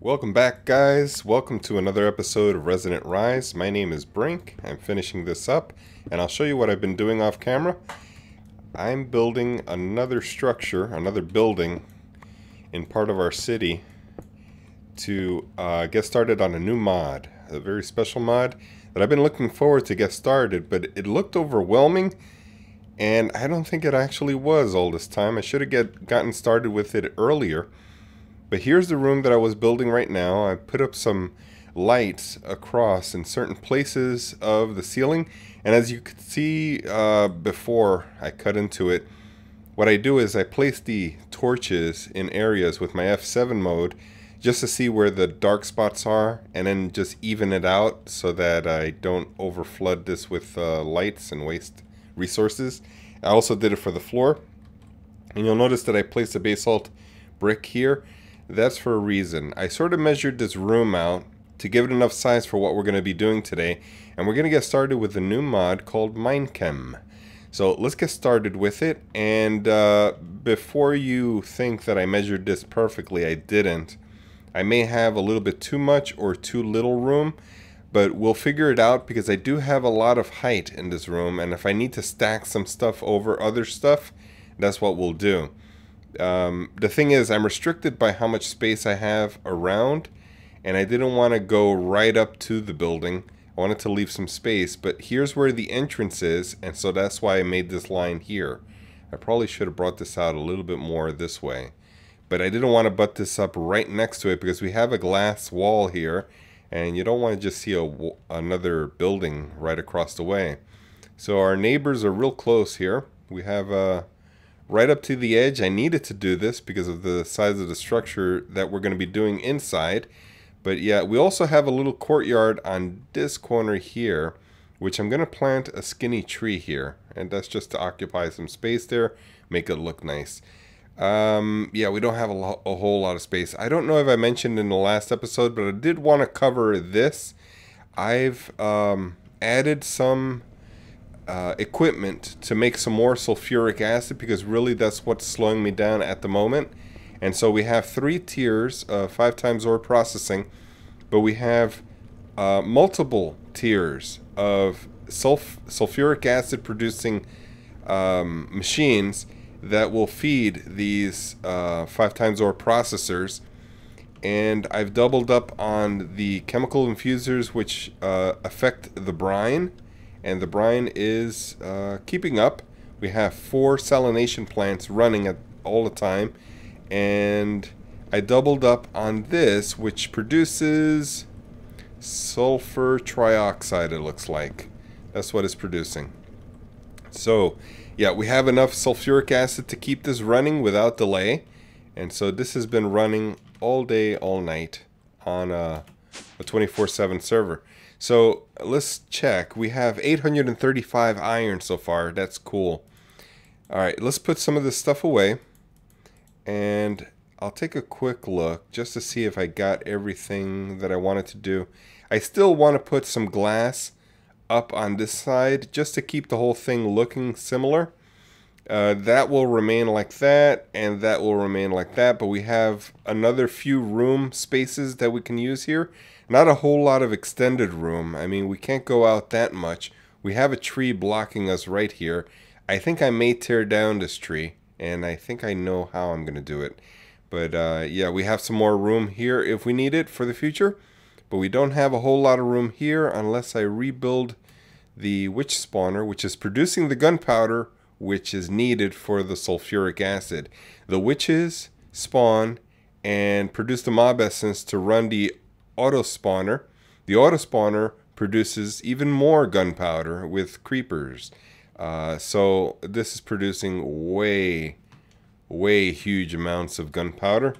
Welcome back, guys. Welcome to another episode of Resonant Rise. My name is Brink. I'm finishing this up, and I'll show you what I've been doing off camera. I'm building another structure, another building in part of our city to get started on a new mod, a very special mod that I've been looking forward to get started, but it looked overwhelming, and I don't think it actually was all this time. I should have gotten started with it earlier. But here's the room that I was building right now. I put up some lights across in certain places of the ceiling. And as you could see before I cut into it, what I do is I place the torches in areas with my F7 mode just to see where the dark spots are and then just even it out so that I don't overflood this with lights and waste resources. I also did it for the floor. And you'll notice that I placed a basalt brick here. That's for a reason. I sort of measured this room out to give it enough size for what we're going to be doing today. And we're going to get started with a new mod called Minechem. So let's get started with it. And before you think that I measured this perfectly, I didn't. I may have a little bit too much or too little room. But we'll figure it out because I do have a lot of height in this room. And if I need to stack some stuff over other stuff, that's what we'll do. The thing is, I'm restricted by how much space I have around, and I didn't want to go right up to the building. I wanted to leave some space, but here's where the entrance is, and so that's why I made this line here. I probably should have brought this out a little bit more this way, but I didn't want to butt this up right next to it because we have a glass wall here, and you don't want to just see another building right across the way. So our neighbors are real close here. We have right up to the edge. I needed to do this because of the size of the structure that we're going to be doing inside. But yeah, we also have a little courtyard on this corner here, which I'm going to plant a skinny tree here. And that's just to occupy some space there, make it look nice. Yeah, we don't have a whole lot of space. I don't know if I mentioned in the last episode, but I did want to cover this. I've added some equipment to make some more sulfuric acid because really that's what's slowing me down at the moment. And so we have 3 tiers of 5 times ore processing, but we have multiple tiers of sulfuric acid producing machines that will feed these 5 times ore processors. And I've doubled up on the chemical infusers which affect the brine. And the brine is keeping up. We have 4 salination plants running all the time. And I doubled up on this, which produces sulfur trioxide, it looks like. That's what it's producing. So, yeah, we have enough sulfuric acid to keep this running without delay. And so this has been running all day, all night on a 24/7 server. So let's check. We have 835 iron so far. That's cool. Alright, let's put some of this stuff away. And I'll take a quick look just to see if I got everything that I wanted to do. I still want to put some glass up on this side just to keep the whole thing looking similar. That will remain like that, and that will remain like that. But we have another few room spaces that we can use here. Not a whole lot of extended room. I mean, we can't go out that much. We have a tree blocking us right here. I think I may tear down this tree, and I think I know how I'm going to do it. But yeah, we have some more room here if we need it for the future. But we don't have a whole lot of room here unless I rebuild the witch spawner, which is producing the gunpowder, which is needed for the sulfuric acid. The witches spawn and produce the mob essence to run the auto spawner. The auto spawner produces even more gunpowder with creepers. So this is producing way huge amounts of gunpowder,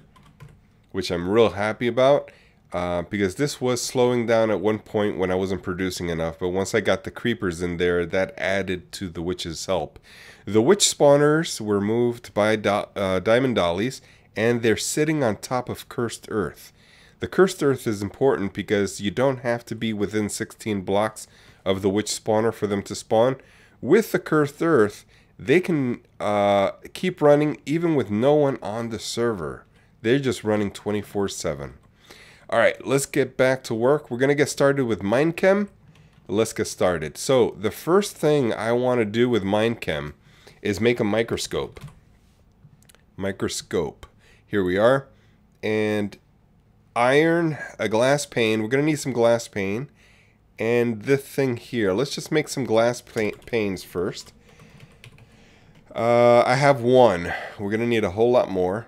which I'm real happy about because this was slowing down at one point when I wasn't producing enough. But once I got the creepers in there, that added to the witch's help. The witch spawners were moved by diamond dollies, and they're sitting on top of cursed earth. The cursed earth is important because you don't have to be within 16 blocks of the witch spawner for them to spawn. With the cursed earth, they can keep running even with no one on the server. They're just running 24/7. Alright, let's get back to work. We're going to get started with Minechem. Let's get started. So, the first thing I want to do with Minechem is make a microscope. Here we are. And iron, a glass pane. We're going to need some glass pane. And this thing here. Let's just make some glass panes first. I have one. We're going to need a whole lot more.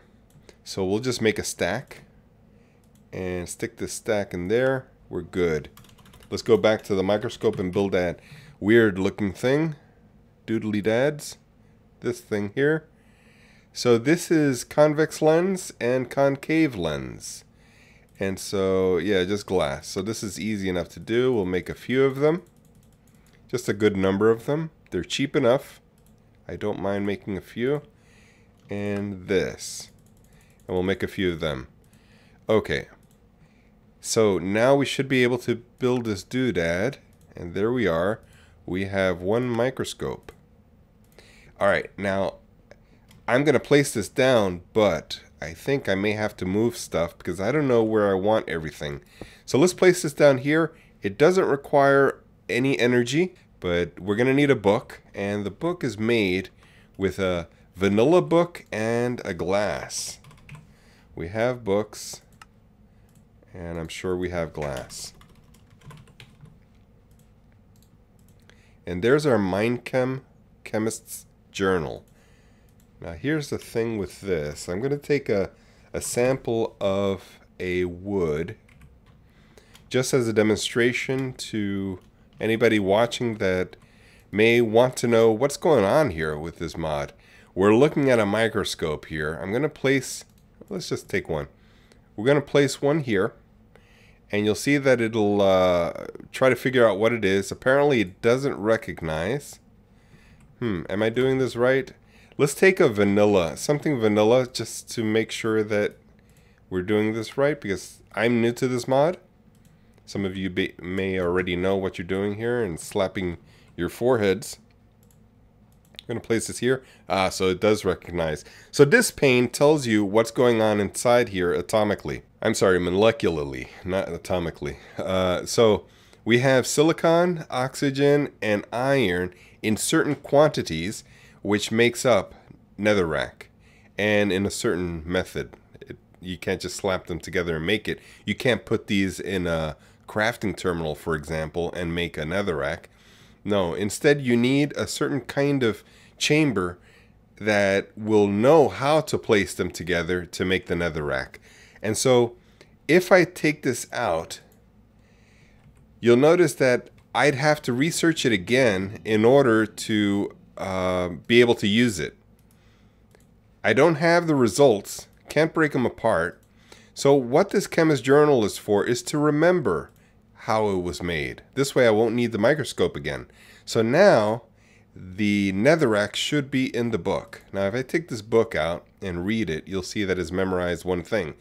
So we'll just make a stack. And stick this stack in there. We're good. Let's go back to the microscope and build that weird looking thing. Doodly dads. This thing here. So this is convex lens and concave lens. And so, yeah, just glass. So this is easy enough to do. We'll make a few of them. Just a good number of them. They're cheap enough. I don't mind making a few. And this. And we'll make a few of them. Okay. So now we should be able to build this doodad. And there we are. We have one microscope. Alright, now I'm going to place this down, but I think I may have to move stuff because I don't know where I want everything. So let's place this down here. It doesn't require any energy, but we're going to need a book. And the book is made with a vanilla book and a glass. We have books, and I'm sure we have glass. And there's our Minechem chemist's journal. Now here's the thing with this. I'm going to take a sample of a wood just as a demonstration to anybody watching that may want to know what's going on here with this mod. We're looking at a microscope here. I'm going to place, let's just take one. We're going to place one here, and you'll see that it'll try to figure out what it is. Apparently it doesn't recognize. Am I doing this right? Let's take a vanilla, something vanilla, just to make sure that we're doing this right, because I'm new to this mod. Some of you may already know what you're doing here and slapping your foreheads. I'm going to place this here. So it does recognize. So this pane tells you what's going on inside here atomically. I'm sorry, molecularly, not atomically. So we have silicon, oxygen, and iron in certain quantities, which makes up netherrack, and in a certain method. You can't just slap them together and make it. You can't put these in a crafting terminal, for example, and make a netherrack. No, instead you need a certain kind of chamber that will know how to place them together to make the netherrack. And so if I take this out, you'll notice that I'd have to research it again in order to be able to use it. I don't have the results, can't break them apart. So what this chemist journal is for is to remember how it was made. This way I won't need the microscope again. So now the netherrack should be in the book. Now if I take this book out and read it, you'll see that it's memorized one thing.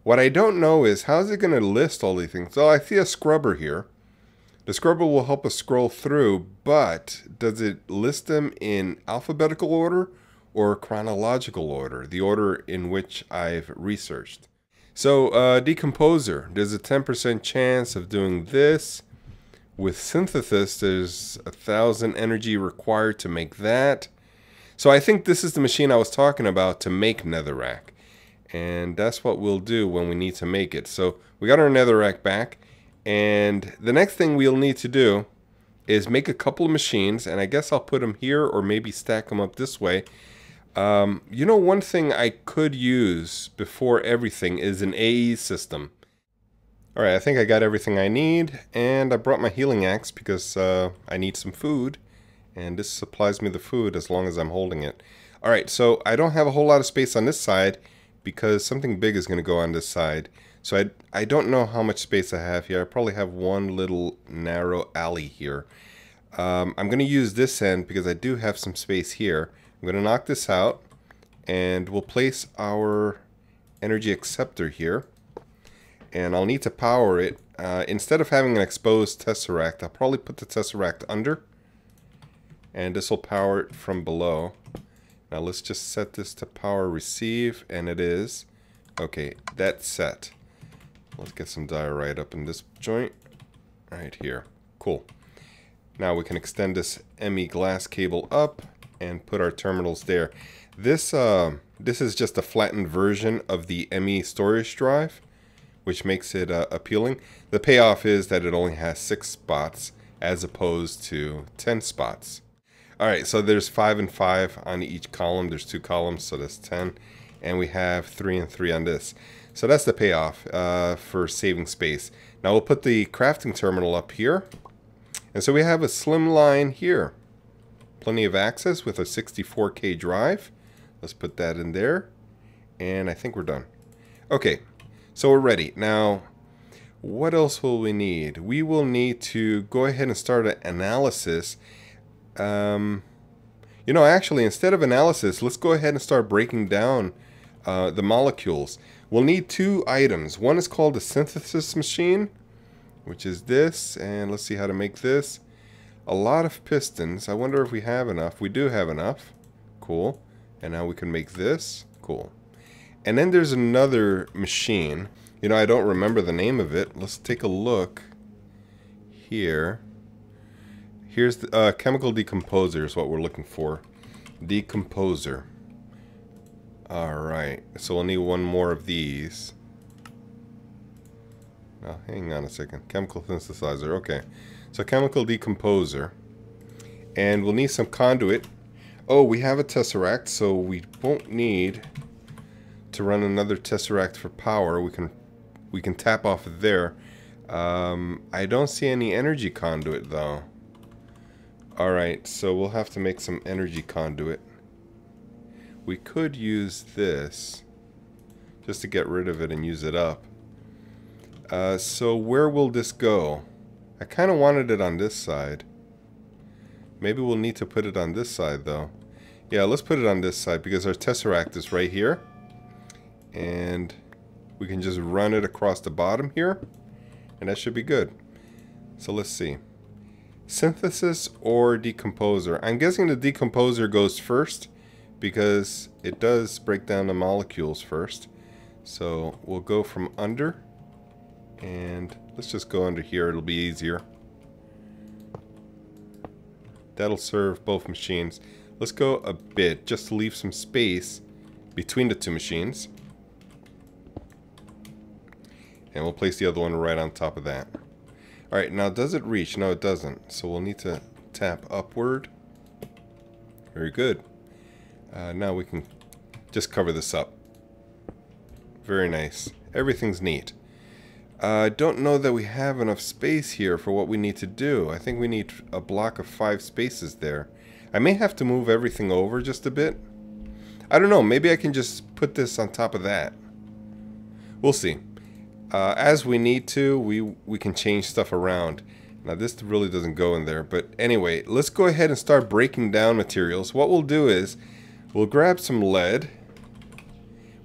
What I don't know is how is it going to list all these things. So I see a scrubber here. The scrubber will help us scroll through, but does it list them in alphabetical order or chronological order, the order in which I've researched? So decomposer, there's a 10% chance of doing this. With synthesis, there's 1,000 energy required to make that. So I think this is the machine I was talking about to make netherrack. And that's what we'll do when we need to make it. So we got our netherrack back. And the next thing we'll need to do is make a couple of machines, and I guess I'll put them here or maybe stack them up this way. You know, one thing I could use before everything is an AE system. Alright, I think I got everything I need, and I brought my healing axe because I need some food, and this supplies me the food as long as I'm holding it. Alright, so I don't have a whole lot of space on this side because something big is going to go on this side. So I don't know how much space I have here. I probably have one little narrow alley here. I'm going to use this end because I do have some space here. I'm going to knock this out, and we'll place our energy acceptor here. And I'll need to power it. Instead of having an exposed tesseract, I'll probably put the tesseract under. And this will power it from below. Now let's just set this to power receive, and it is. Okay, that's set. Let's get some diorite up in this joint. Right here. Cool. Now we can extend this ME glass cable up and put our terminals there. This is just a flattened version of the ME storage drive, which makes it appealing. The payoff is that it only has 6 spots as opposed to 10 spots. Alright, so there's 5 and 5 on each column. There's 2 columns, so that's 10. And we have 3 and 3 on this. So that's the payoff for saving space. Now we'll put the crafting terminal up here. And so we have a slim line here. Plenty of access with a 64K drive. Let's put that in there. And I think we're done. Okay, so we're ready. Now, what else will we need? We will need to go ahead and start an analysis. You know, actually, instead of analysis, let's go ahead and start breaking down the molecules. We'll need 2 items. One is called a synthesis machine, which is this. And let's see how to make this. A lot of pistons. I wonder if we have enough. We do have enough. Cool. And now we can make this. Cool. And then there's another machine. You know, I don't remember the name of it. Let's take a look here. Here's the chemical decomposer is what we're looking for. Decomposer. Alright, so we'll need 1 more of these. Oh, hang on a second. Chemical synthesizer, okay. So chemical decomposer. And we'll need some conduit. Oh, we have a tesseract, so we won't need to run another tesseract for power. We can tap off of there. I don't see any energy conduit though. Alright, so we'll have to make some energy conduit. We could use this just to get rid of it and use it up. So where will this go? I kind of wanted it on this side. Maybe we'll need to put it on this side though. Yeah, let's put it on this side because our tesseract is right here. And we can just run it across the bottom here. And that should be good. So let's see. Synthesis or decomposer. I'm guessing the decomposer goes first because it does break down the molecules first. So we'll go from under. And let's just go under here. It'll be easier. That'll serve both machines. Let's go a bit just to leave some space between the 2 machines. And we'll place the other one right on top of that. Alright, now does it reach? No, it doesn't. So we'll need to tap upward. Very good. Now we can just cover this up. Very nice. Everything's neat. I don't know that we have enough space here for what we need to do. I think we need a block of 5 spaces there. I may have to move everything over just a bit. I don't know. Maybe I can just put this on top of that. We'll see. As we need to, we can change stuff around. Now this really doesn't go in there. But anyway, let's go ahead and start breaking down materials. What we'll do is we'll grab some lead.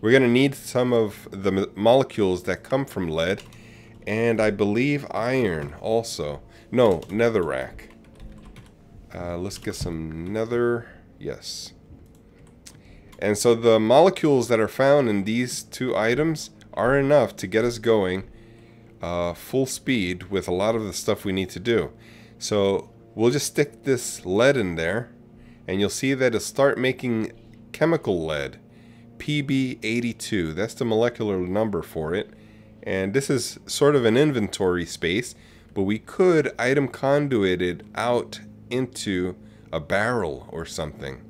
We're going to need some of the molecules that come from lead. And I believe iron also. No, netherrack. Let's get some nether. Yes. And so the molecules that are found in these 2 items are enough to get us going full speed with a lot of the stuff we need to do. So we'll just stick this lead in there. And you'll see that it'll start making chemical lead. PB82. That's the molecular number for it. And this is sort of an inventory space, but we could item conduit it out into a barrel or something.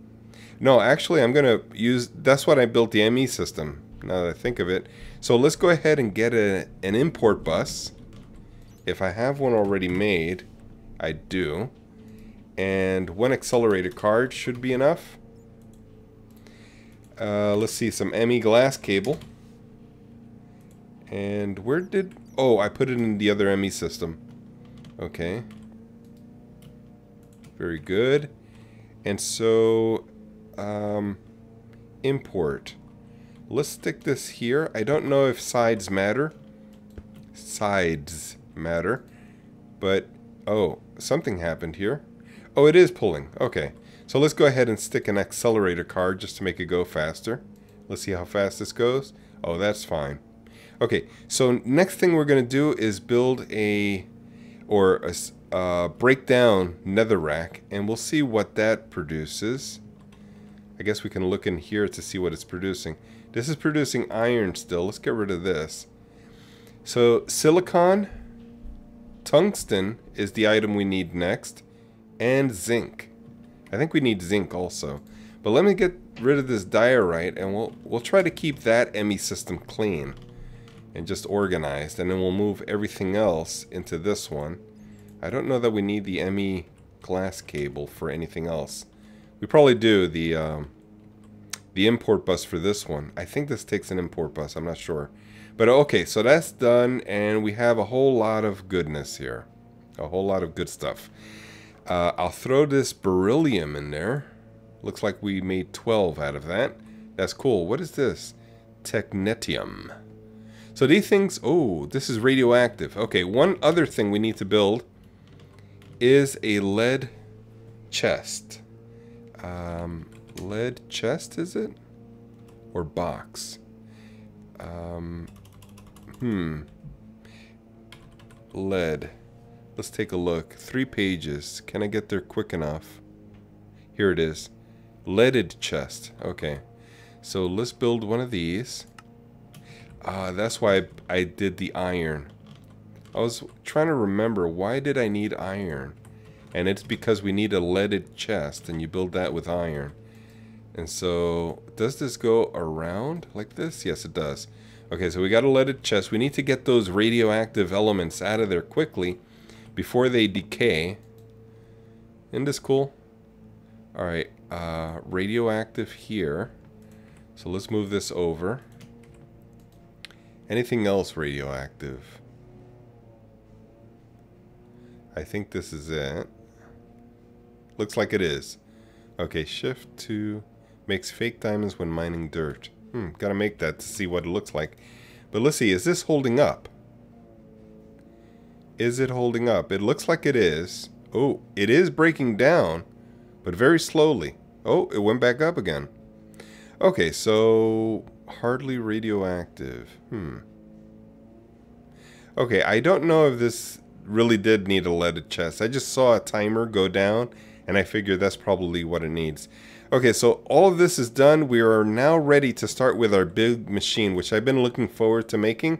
No, actually I'm going to use, that's what I built the ME system, now that I think of it. So let's go ahead and get an import bus. If I have one already made, I do. And 1 accelerator card should be enough. Let's see, some ME glass cable. And where did... Oh, I put it in the other ME system. Okay. Very good. And so... import. Let's stick this here. I don't know if sides matter. Sides matter. But... Oh, something happened here. Oh, it is pulling. Okay. So let's go ahead and stick an accelerator card just to make it go faster. Let's see how fast this goes. Oh, that's fine. Okay, so next thing we're going to do is build a break down netherrack, and we'll see what that produces. I guess we can look in here to see what it's producing. This is producing iron still. Let's get rid of this. So silicon, tungsten is the item we need next, and zinc. I think we need zinc also. But let me get rid of this diorite, and we'll try to keep that ME system clean and just organized, and then we'll move everything else into this one. I don't know that we need the ME glass cable for anything else. We probably do the import bus for this one. I think this takes an import bus, I'm not sure. But okay, so that's done, and we have a whole lot of goodness here. A whole lot of good stuff. I'll throw this beryllium in there. Looks like we made 12 out of that. That's cool. What is this? Technetium. So these things, oh, this is radioactive. Okay, one other thing we need to build is a lead chest. Lead chest, is it? Or box? Lead. Let's take a look. 3 pages. Can I get there quick enough? Here it is. Leaded chest. Okay. So let's build one of these. That's why I did the iron. I was trying to remember, why did I need iron? And it's because we need a leaded chest, and you build that with iron. And so, does this go around like this? Yes, it does. Okay, so we got a leaded chest. We need to get those radioactive elements out of there quickly before they decay. Isn't this cool? Alright, radioactive here. So let's move this over. Anything else radioactive? I think this is it. Looks like it is. Okay, shift to makes fake diamonds when mining dirt. Gotta make that to see what it looks like. But let's see, is this holding up? Is it holding up? It looks like it is. Oh, it is breaking down, but very slowly. Oh, it went back up again. Okay, so hardly radioactive. Okay, I don't know if this really did need a leaded chest. I just saw a timer go down, and I figured that's probably what it needs. Okay, so all of this is done. We are now ready to start with our big machine, which I've been looking forward to making.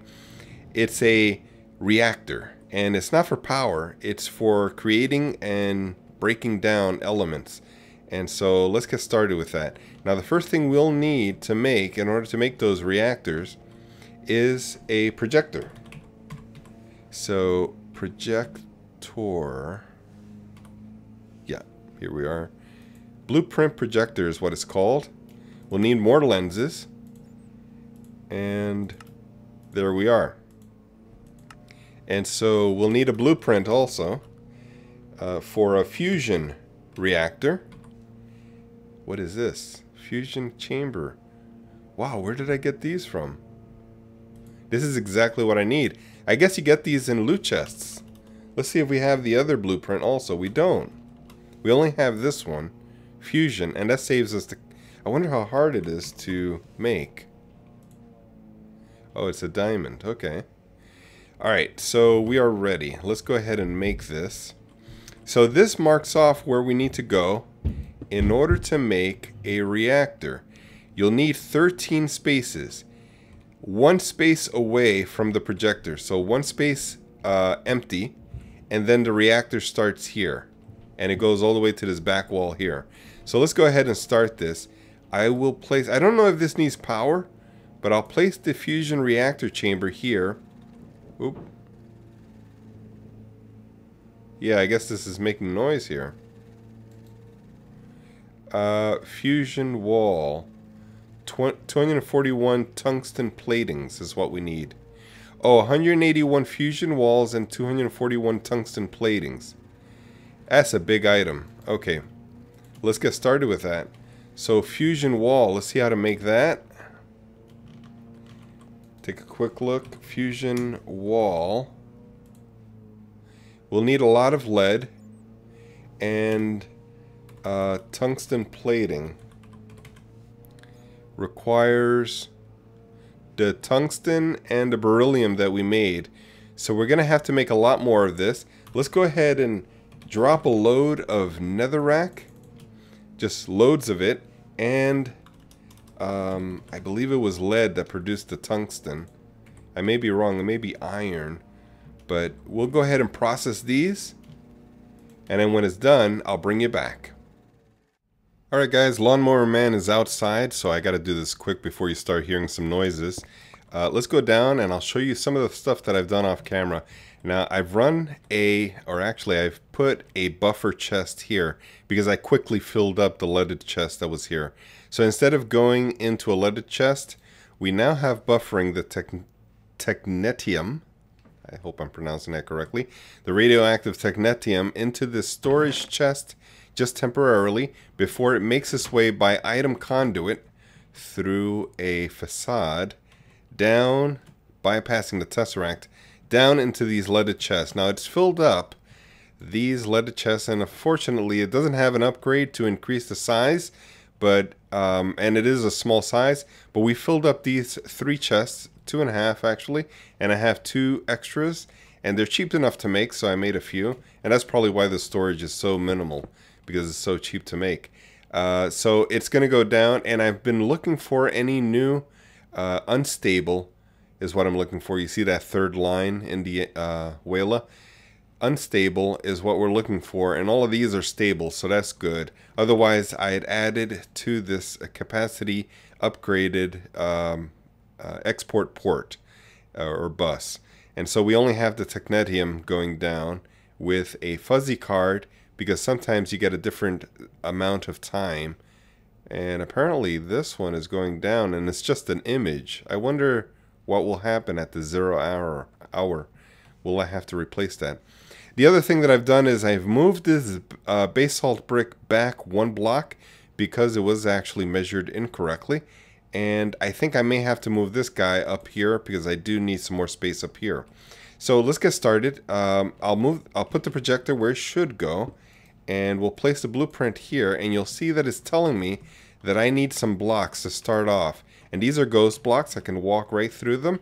It's a reactor, and it's not for power. It's for creating and breaking down elements. And so let's get started with that. Now the first thing we'll need to make in order to make those reactors is a projector. So projector, yeah, here we are. Blueprint projector is what it's called. We'll need more lenses, and there we are. And so we'll need a blueprint also for a fusion reactor. What is this? Fusion chamber. Wow, where did I get these from? This is exactly what I need. I guess you get these in loot chests. Let's see if we have the other blueprint also. We don't. We only have this one, fusion, and that saves us the... I wonder how hard it is to make. Oh, it's a diamond. Okay. Alright, so we are ready. Let's go ahead and make this. So this marks off where we need to go in order to make a reactor. You'll need 13 spaces. 1 space away from the projector. So 1 space empty, and then the reactor starts here. And it goes all the way to this back wall here. So let's go ahead and start this. I will place... I don't know if this needs power, but I'll place the fusion reactor chamber here. Oop. Yeah, I guess this is making noise here. Fusion wall. 241 tungsten platings is what we need. Oh, 181 fusion walls and 241 tungsten platings. That's a big item. Okay, let's get started with that. So fusion wall, let's see how to make that. Take a quick look. Fusion wall. We'll need a lot of lead and tungsten plating. Requires the tungsten and the beryllium that we made. So we're going to have to make a lot more of this. Let's go ahead and drop a load of netherrack. Just loads of it. And I believe it was lead that produced the tungsten. I may be wrong. It may be iron. But we'll go ahead and process these. And then when it's done, I'll bring you back. Alright guys, Lawnmower Man is outside, so I gotta do this quick before you start hearing some noises. Let's go down and I'll show you some of the stuff that I've done off camera. Now I've put a buffer chest here because I quickly filled up the leaded chest that was here. So instead of going into a leaded chest, we now have buffering the technetium. I hope I'm pronouncing that correctly. The radioactive technetium into this storage chest just temporarily before it makes its way by item conduit through a facade down, bypassing the tesseract, down into these leaded chests. Now it's filled up these leaded chests, and unfortunately it doesn't have an upgrade to increase the size, but and it is a small size, but we filled up these 3 chests, 2.5 actually, and I have 2 extras, and they're cheap enough to make, so I made a few, and that's probably why the storage is so minimal, because it's so cheap to make. So it's going to go down, and I've been looking for any new unstable is what I'm looking for. You see that third line in the Wela? Unstable is what we're looking for, and all of these are stable, so that's good. Otherwise, I had added to this capacity upgraded export port or bus. And so we only have the technetium going down with a fuzzy card, because sometimes you get a different amount of time, and apparently this one is going down and it's just an image. I wonder what will happen at the 0 hour. Will I have to replace that? The other thing that I've done is I've moved this basalt brick back 1 block because it was actually measured incorrectly, and I think I may have to move this guy up here because I do need some more space up here. So let's get started. I'll put the projector where it should go, and we'll place the blueprint here, and you'll see that it's telling me that I need some blocks to start off. And these are ghost blocks. I can walk right through them.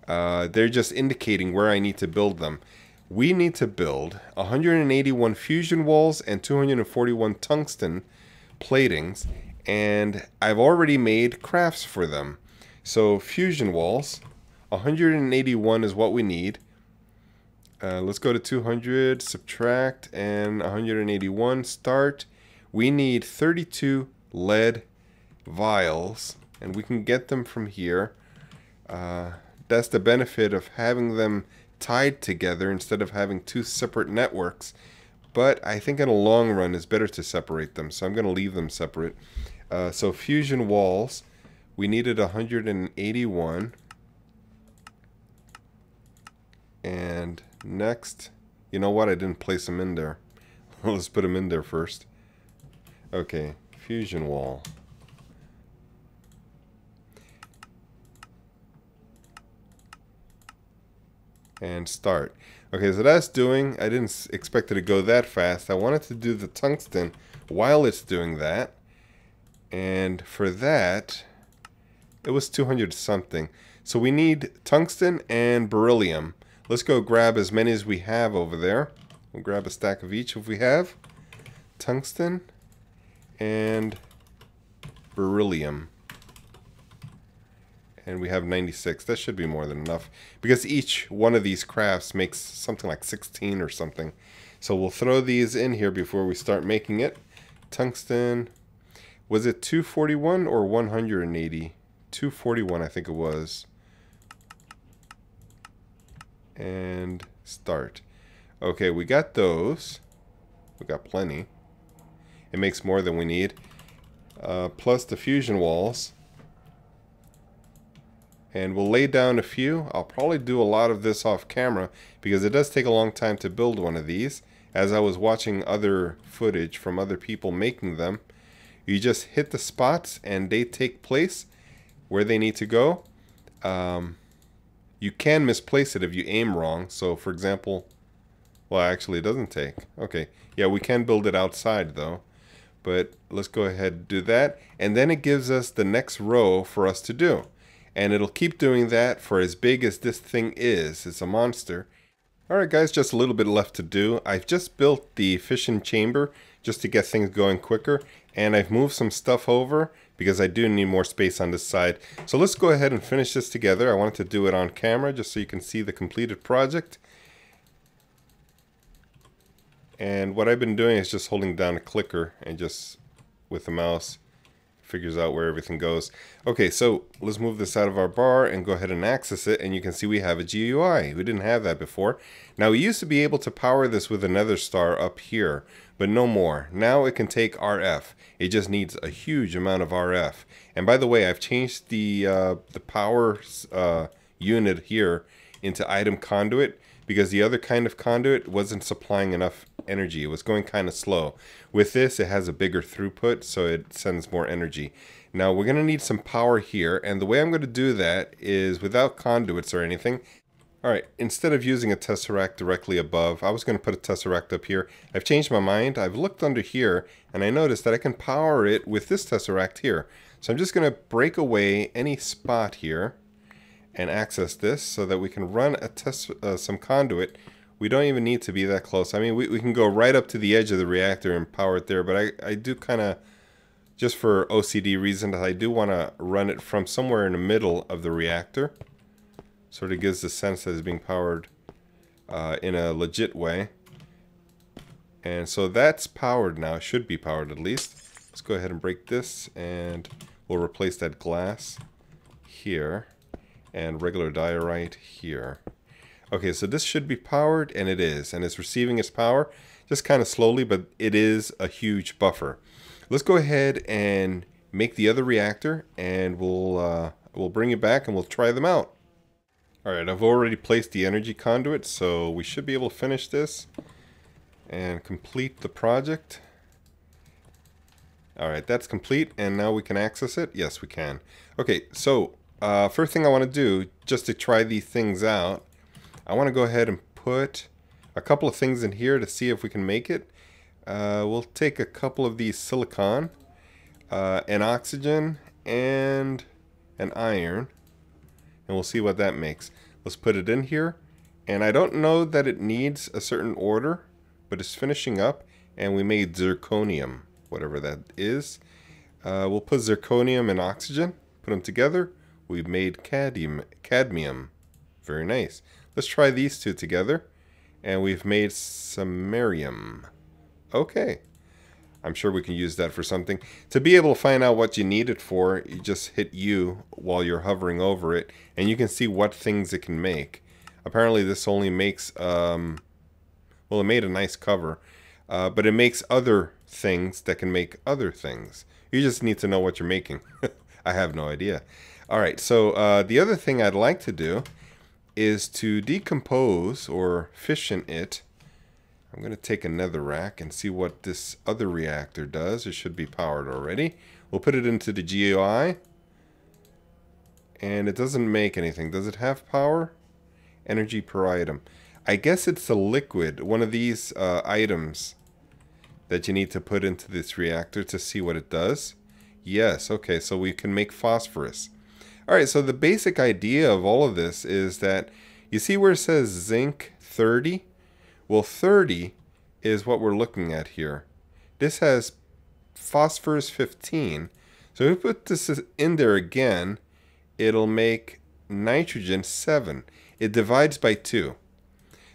They're just indicating where I need to build them. We need to build 181 fusion walls and 241 tungsten platings, and I've already made crafts for them. So fusion walls, 181 is what we need. Let's go to 200, subtract, and 181, start. We need 32 lead vials, and we can get them from here. That's the benefit of having them tied together instead of having 2 separate networks. But I think in the long run it's better to separate them, so I'm going to leave them separate. So fusion walls, we needed 181. And next, you know what? I didn't place them in there. Let's put them in there first. Okay, fusion wall. And start. Okay, so that's doing, I didn't expect it to go that fast. I wanted to do the tungsten while it's doing that. And for that, it was 200 something. So we need tungsten and beryllium. Let's go grab as many as we have over there. We'll grab a stack of each if we have. Tungsten and beryllium. And we have 96. That should be more than enough, because each one of these crafts makes something like 16 or something. So we'll throw these in here before we start making it. Tungsten. Was it 241 or 180? 241, I think it was. And start. Okay, we got those. We got plenty. It makes more than we need. Plus the fusion walls. And we'll lay down a few. I'll probably do a lot of this off camera because it does take a long time to build one of these. As I was watching other footage from other people making them, you just hit the spots and they take place where they need to go. You can misplace it if you aim wrong. So for example, well, actually it doesn't take. Okay, yeah, we can build it outside though. But let's go ahead and do that. And then it gives us the next row for us to do. and it'll keep doing that for as big as this thing is. It's a monster. Alright guys, just a little bit left to do. I've just built the fission chamber just to get things going quicker, and I've moved some stuff over because I do need more space on this side. So let's go ahead and finish this together. I wanted to do it on camera just so you can see the completed project. And what I've been doing is just holding down a clicker and just with the mouse figures out where everything goes. Okay, so let's move this out of our bar and go ahead and access it, and you can see we have a GUI. We didn't have that before. Now we used to be able to power this with another star up here, but no more. Now it can take RF. It just needs a huge amount of RF. And by the way, I've changed the power unit here into item conduit because the other kind of conduit wasn't supplying enough energy. It was going kind of slow. With this, it has a bigger throughput, so it sends more energy. Now we're going to need some power here, and the way I'm going to do that is without conduits or anything. Alright, instead of using a tesseract directly above, I was going to put a tesseract up here. I've changed my mind. I've looked under here, and I noticed that I can power it with this tesseract here. So I'm just going to break away any spot here and access this so that we can run some conduit. We don't even need to be that close. I mean, we can go right up to the edge of the reactor and power it there, but I do kind of, just for OCD reasons, I do want to run it from somewhere in the middle of the reactor. Sort of gives the sense that it's being powered in a legit way. And so that's powered now. It should be powered at least. Let's go ahead and break this, and we'll replace that glass here and regular diorite here. Okay, so this should be powered, and it is, and it's receiving its power just kind of slowly, but it is a huge buffer. Let's go ahead and make the other reactor, and we'll bring it back and we'll try them out. Alright, I've already placed the energy conduit, so we should be able to finish this and complete the project. Alright, that's complete, and now we can access it. Yes, we can. Okay, so first thing I want to do, just to try these things out, I want to go ahead and put a couple of things in here to see if we can make it. We'll take a couple of these silicon, an oxygen, and an iron, and we'll see what that makes. Let's put it in here, and I don't know that it needs a certain order, but it's finishing up, and we made zirconium, whatever that is. We'll put zirconium and oxygen, put them together. We've made cadmium. Very nice. Let's try these two together, and we've made samarium. Okay. I'm sure we can use that for something. To be able to find out what you need it for, you just hit U while you're hovering over it, and you can see what things it can make. Apparently this only makes, well, it made a nice cover, but it makes other things that can make other things. You just need to know what you're making. I have no idea. Alright, so the other thing I'd like to do is to decompose or fission it. I'm going to take another rack and see what this other reactor does. It should be powered already. We'll put it into the GUI. And it doesn't make anything. Does it have power? Energy per item. I guess it's a liquid, one of these items that you need to put into this reactor to see what it does. Yes, okay, so we can make phosphorus. Alright, so the basic idea of all of this is that, you see where it says zinc 30? Well, 30 is what we're looking at here. This has phosphorus 15. So if we put this in there again, it'll make nitrogen 7. It divides by 2.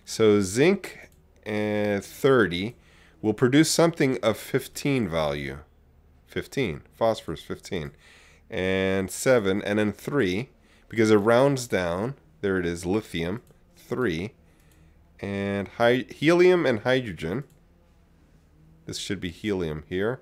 So zinc 30 will produce something of 15 value. 15. Phosphorus 15. And 7. And then 3. Because it rounds down. There it is. Lithium. 3. And helium and hydrogen. This should be helium here.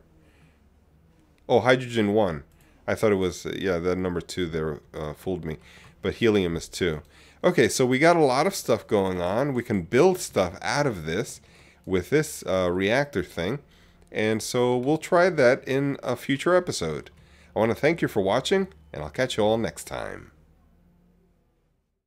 Oh, hydrogen 1. I thought it was, yeah, that number 2 there fooled me. But helium is 2. Okay, so we got a lot of stuff going on. We can build stuff out of this with this reactor thing. And so we'll try that in a future episode. I want to thank you for watching, and I'll catch you all next time.